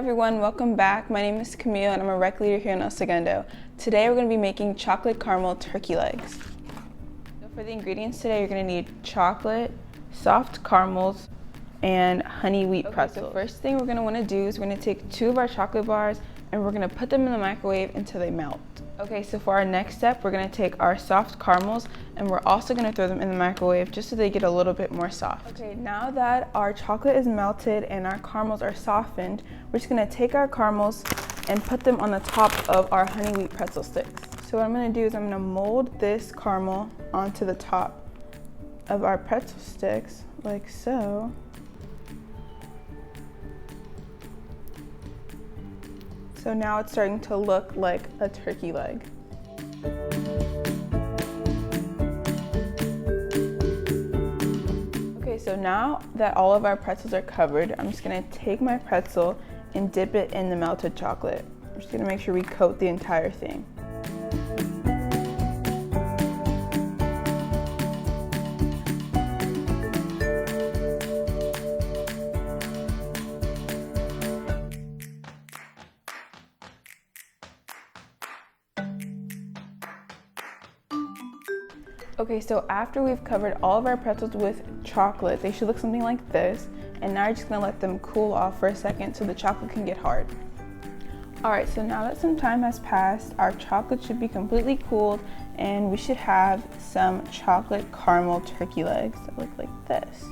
everyone, welcome back. My name is Kamille and I'm a rec leader here in El Segundo. Today we're going to be making chocolate caramel turkey legs. So for the ingredients today, you're going to need chocolate, soft caramels, and honey wheat pretzels. So first thing we're going to want to do is we're going to take 2 of our chocolate bars and we're going to put them in the microwave until they melt. Okay, so for our next step, we're going to take our soft caramels and we're also going to throw them in the microwave just so they get a little bit more soft. Okay, now that our chocolate is melted and our caramels are softened, we're just going to take our caramels and put them on the top of our honey wheat pretzel sticks. So what I'm going to do is I'm going to mold this caramel onto the top of our pretzel sticks like so. So now it's starting to look like a turkey leg. Okay, so now that all of our pretzels are covered, I'm just gonna take my pretzel and dip it in the melted chocolate. I'm just gonna make sure we coat the entire thing. Okay, so after we've covered all of our pretzels with chocolate, they should look something like this. And now you're just gonna let them cool off for a second so the chocolate can get hard. All right, so now that some time has passed, our chocolate should be completely cooled and we should have some chocolate caramel turkey legs that look like this.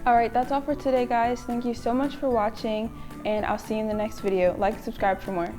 All right, that's all for today, guys. Thank you so much for watching and I'll see you in the next video. Like and subscribe for more.